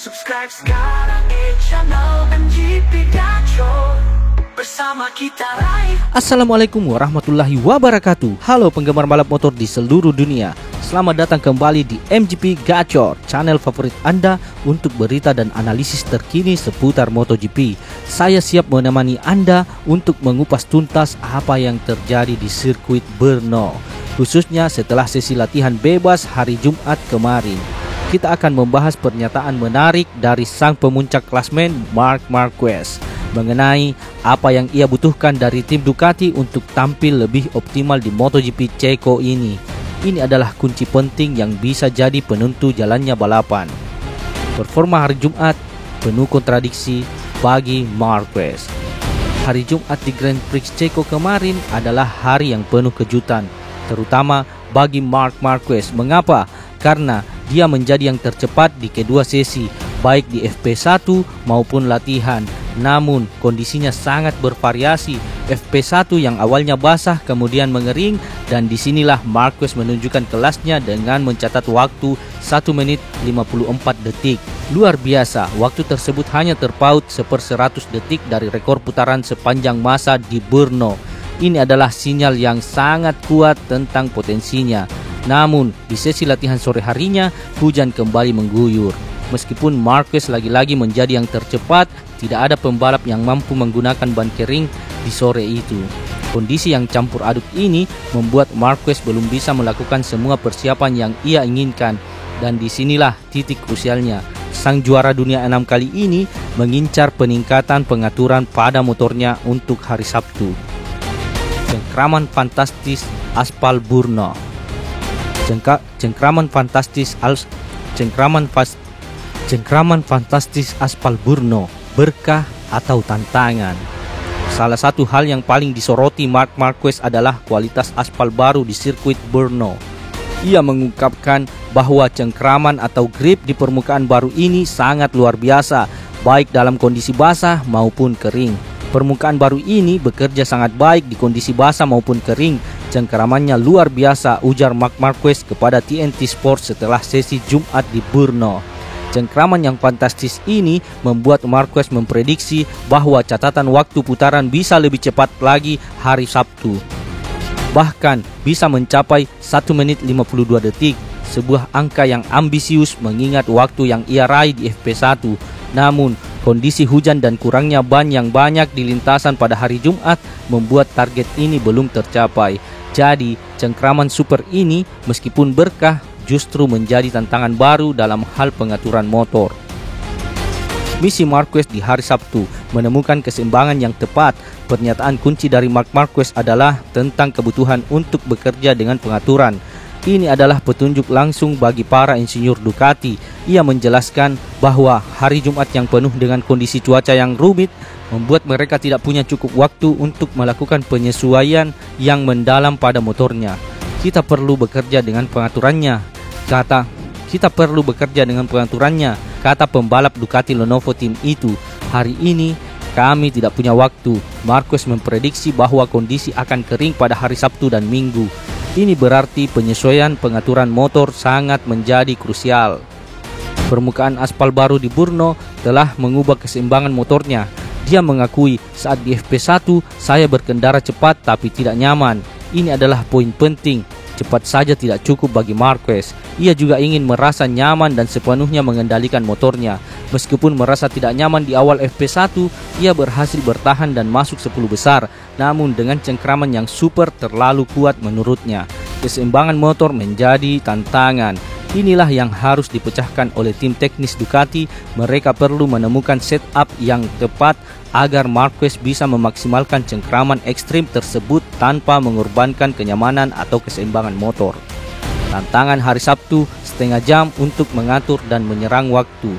Subscribe sekarang channel MGP Gacor. Bersama kita raih. Assalamualaikum warahmatullahi wabarakatuh. Halo penggemar balap motor di seluruh dunia. Selamat datang kembali di MGP Gacor, channel favorit Anda untuk berita dan analisis terkini seputar MotoGP. Saya siap menemani Anda untuk mengupas tuntas apa yang terjadi di sirkuit Brno, khususnya setelah sesi latihan bebas hari Jumat kemarin. Kita akan membahas pernyataan menarik dari sang pemuncak klasmen Marc Marquez mengenai apa yang ia butuhkan dari tim Ducati untuk tampil lebih optimal di MotoGP Ceko ini. Ini adalah kunci penting yang bisa jadi penentu jalannya balapan. Performa hari Jumat penuh kontradiksi bagi Marquez. Hari Jumat di Grand Prix Ceko kemarin adalah hari yang penuh kejutan, terutama bagi Marc Marquez. Mengapa? Karena dia menjadi yang tercepat di kedua sesi, baik di FP1 maupun latihan. Namun kondisinya sangat bervariasi. FP1 yang awalnya basah kemudian mengering, dan disinilah Marquez menunjukkan kelasnya dengan mencatat waktu 1 menit 54 detik. Luar biasa, waktu tersebut hanya terpaut 1/100 detik dari rekor putaran sepanjang masa di Brno. Ini adalah sinyal yang sangat kuat tentang potensinya. Namun di sesi latihan sore harinya hujan kembali mengguyur. Meskipun Marquez lagi-lagi menjadi yang tercepat, tidak ada pembalap yang mampu menggunakan ban kering di sore itu. Kondisi yang campur aduk ini membuat Marquez belum bisa melakukan semua persiapan yang ia inginkan. Dan disinilah titik krusialnya. Sang juara dunia 6 kali ini mengincar peningkatan pengaturan pada motornya untuk hari Sabtu. Cengkraman fantastis aspal Brno. Cengkraman fantastis aspal Brno, berkah atau tantangan. Salah satu hal yang paling disoroti Marc Marquez adalah kualitas aspal baru di sirkuit Brno. Ia mengungkapkan bahwa cengkraman atau grip di permukaan baru ini sangat luar biasa, baik dalam kondisi basah maupun kering. Permukaan baru ini bekerja sangat baik di kondisi basah maupun kering. Cengkramannya luar biasa, ujar Marc Marquez kepada TNT Sports setelah sesi Jumat di Brno. Cengkraman yang fantastis ini membuat Marquez memprediksi bahwa catatan waktu putaran bisa lebih cepat lagi hari Sabtu. Bahkan bisa mencapai 1 menit 52 detik, sebuah angka yang ambisius mengingat waktu yang ia raih di FP1. Namun, kondisi hujan dan kurangnya ban yang banyak di lintasan pada hari Jumat membuat target ini belum tercapai. Jadi, cengkraman super ini meskipun berkah justru menjadi tantangan baru dalam hal pengaturan motor. Misi Marquez di hari Sabtu menemukan keseimbangan yang tepat. Pernyataan kunci dari Marc Marquez adalah tentang kebutuhan untuk bekerja dengan pengaturan. Ini adalah petunjuk langsung bagi para insinyur Ducati. Ia menjelaskan bahwa hari Jumat yang penuh dengan kondisi cuaca yang rumit membuat mereka tidak punya cukup waktu untuk melakukan penyesuaian yang mendalam pada motornya. Kita perlu bekerja dengan pengaturannya, kata pembalap Ducati Lenovo Team itu. Hari ini kami tidak punya waktu. Marquez memprediksi bahwa kondisi akan kering pada hari Sabtu dan Minggu. Ini berarti penyesuaian pengaturan motor sangat menjadi krusial. Permukaan aspal baru di Brno telah mengubah keseimbangan motornya. Dia mengakui saat di FP1 saya berkendara cepat tapi tidak nyaman. Ini adalah poin penting. Cepat saja tidak cukup bagi Marquez. Ia juga ingin merasa nyaman dan sepenuhnya mengendalikan motornya. Meskipun merasa tidak nyaman di awal FP1, ia berhasil bertahan dan masuk 10 besar. Namun dengan cengkraman yang super terlalu kuat menurutnya, keseimbangan motor menjadi tantangan. Inilah yang harus dipecahkan oleh tim teknis Ducati. Mereka perlu menemukan setup yang tepat agar Marquez bisa memaksimalkan cengkraman ekstrim tersebut tanpa mengorbankan kenyamanan atau keseimbangan motor. Tantangan hari Sabtu, setengah jam untuk mengatur dan menyerang waktu.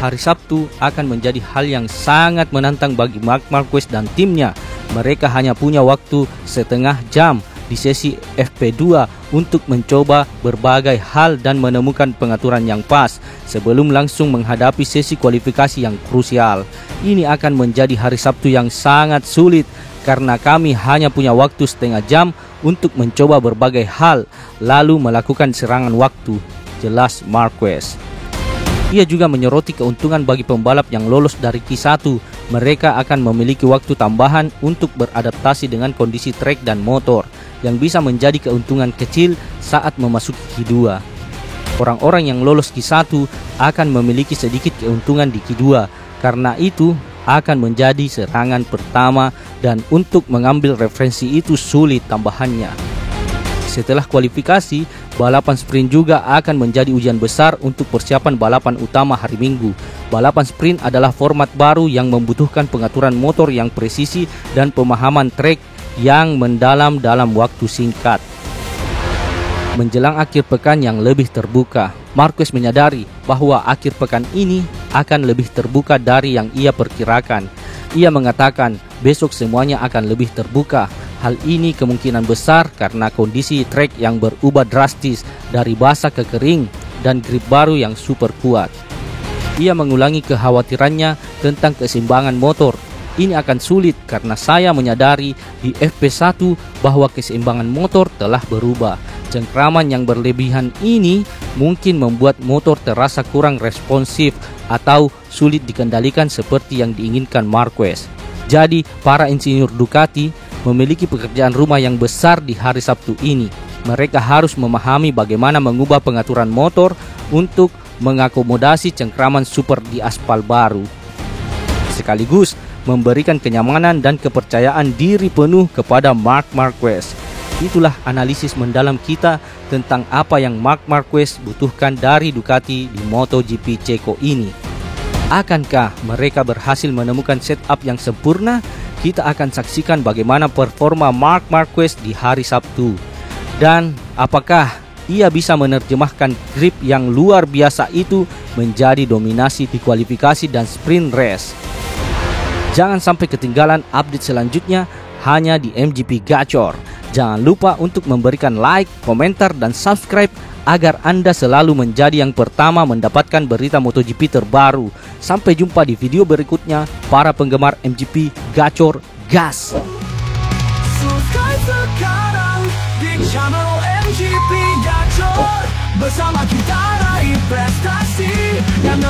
Hari Sabtu akan menjadi hal yang sangat menantang bagi Marc Marquez dan timnya. Mereka hanya punya waktu setengah jam di sesi FP2 untuk mencoba berbagai hal dan menemukan pengaturan yang pas sebelum langsung menghadapi sesi kualifikasi yang krusial. Ini akan menjadi hari Sabtu yang sangat sulit karena kami hanya punya waktu setengah jam untuk mencoba berbagai hal lalu melakukan serangan waktu, jelas Marquez. Ia juga menyoroti keuntungan bagi pembalap yang lolos dari Q1. Mereka akan memiliki waktu tambahan untuk beradaptasi dengan kondisi trek dan motor, yang bisa menjadi keuntungan kecil saat memasuki Q2. Orang-orang yang lolos Q1 akan memiliki sedikit keuntungan di Q2, karena itu akan menjadi serangan pertama dan untuk mengambil referensi itu sulit tambahannya. Setelah kualifikasi, balapan sprint juga akan menjadi ujian besar untuk persiapan balapan utama hari Minggu. Balapan sprint adalah format baru yang membutuhkan pengaturan motor yang presisi dan pemahaman trek yang mendalam dalam waktu singkat. Menjelang akhir pekan yang lebih terbuka, Marquez menyadari bahwa akhir pekan ini akan lebih terbuka dari yang ia perkirakan. Ia mengatakan besok semuanya akan lebih terbuka. Hal ini kemungkinan besar karena kondisi trek yang berubah drastis dari basah ke kering dan grip baru yang super kuat. Ia mengulangi kekhawatirannya tentang keseimbangan motor. Ini akan sulit karena saya menyadari di FP1 bahwa keseimbangan motor telah berubah. Cengkraman yang berlebihan ini mungkin membuat motor terasa kurang responsif atau sulit dikendalikan seperti yang diinginkan Marquez. Jadi, para insinyur Ducati memiliki pekerjaan rumah yang besar di hari Sabtu ini. Mereka harus memahami bagaimana mengubah pengaturan motor untuk mengakomodasi cengkraman super di aspal baru, sekaligus memberikan kenyamanan dan kepercayaan diri penuh kepada Marc Marquez. Itulah analisis mendalam kita tentang apa yang Marc Marquez butuhkan dari Ducati di MotoGP Ceko ini. Akankah mereka berhasil menemukan setup yang sempurna? Kita akan saksikan bagaimana performa Marc Marquez di hari Sabtu. Dan apakah ia bisa menerjemahkan grip yang luar biasa itu menjadi dominasi di kualifikasi dan sprint race. Jangan sampai ketinggalan update selanjutnya hanya di MGP Gacor. Jangan lupa untuk memberikan like, komentar, dan subscribe agar Anda selalu menjadi yang pertama mendapatkan berita MotoGP terbaru. Sampai jumpa di video berikutnya, para penggemar MGP Gacor, gas! Subscribe sekarang di channel MGP Gacor. Bersama kita raih prestasi yang